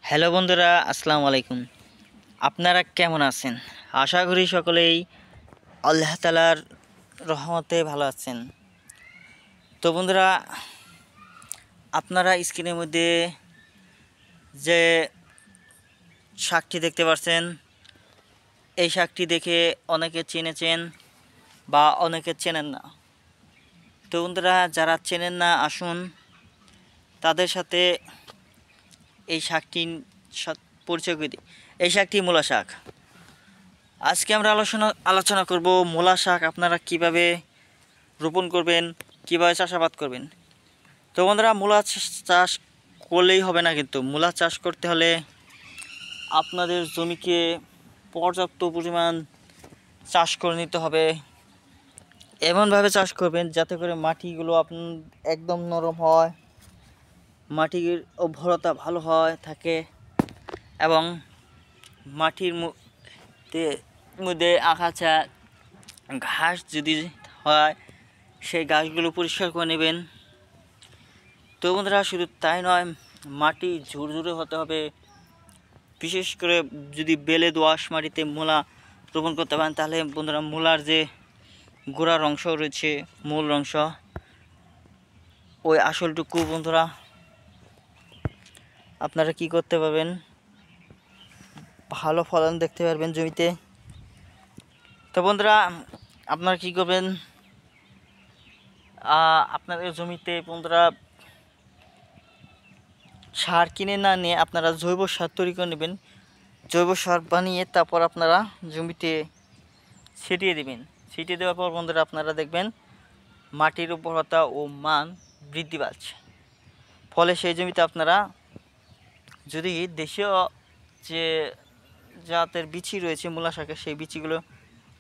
Hello বন্ধুরা, আসসালামু আলাইকুম। আপনারা কেমন আছেন? আশা করি সকলেই আল্লাহ তাআলার রহমতে ভালো আছেন। তো বন্ধুরা, আপনারা স্ক্রিনের মধ্যে যে শাকটি দেখতে পাচ্ছেন, এই শাকটি দেখে অনেকে চিনেছেন বা অনেকে চেনেন না। তো বন্ধুরা, যারা চেনেন না, আসুন তাদের সাথে এই শাকটির পরিচয় করে দিই। এই শাকটি মূলা শাক। আজকে আমরা আলোচনা করব মূলা শাক আপনারা কিভাবে রোপণ করবেন, কিভাবে চাষাবাদ করবেন। তো বন্ধুরা, মূলা চাষ করলেই হবে না, কিন্তু মূলা চাষ করতে হলে আপনাদের জমিকে পর্যাপ্ত পরিমাণ চাষ করে নিতে হবে। এমনভাবে চাষ করবেন যাতে করে মাটিগুলো একদম নরম হয়, মাটির উর্বরতা ভালো থাকে এবং মাটির মধ্যে আগাছা ঘাস যদি হয় সেই ঘাসগুলো পরিষ্কার করে নেবেন। তো বন্ধুরা, শুধু তাই নয়, মাটি ঝুরঝুরে হতে হবে। বিশেষ করে যদি বেলে দোআঁশ মাটিতে মূলা রোপণ করতে পারেন, তাহলে বন্ধুরা মূলার যে গোড়ার অংশ রয়েছে, মূল অংশ, ওই আসলটুকু বন্ধুরা আপনারা কি করতে পারবেন, ভালো ফলন দেখতে পারবেন জমিতে। তো বন্ধুরা, আপনারা কি করবেন, আপনাদের জমিতে বন্ধুরা সার কিনে না নিয়ে আপনারা জৈব সার তৈরি করে নেবেন। জৈব সার বানিয়ে তারপর আপনারা জমিতে ছিটিয়ে দেবেন। ছিটিয়ে দেওয়ার পর বন্ধুরা আপনারা দেখবেন মাটির উর্বরতা ও মান বৃদ্ধি পাচ্ছে। ফলে সেই জমিতে আপনারা যদি দেশীয় যে জাতের বিচি রয়েছে মূলা শাকের, সেই বিচিগুলো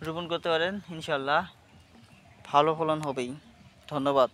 রোপণ করতে পারেন, ইনশাল্লাহ ভালো ফলন হবেই। ধন্যবাদ।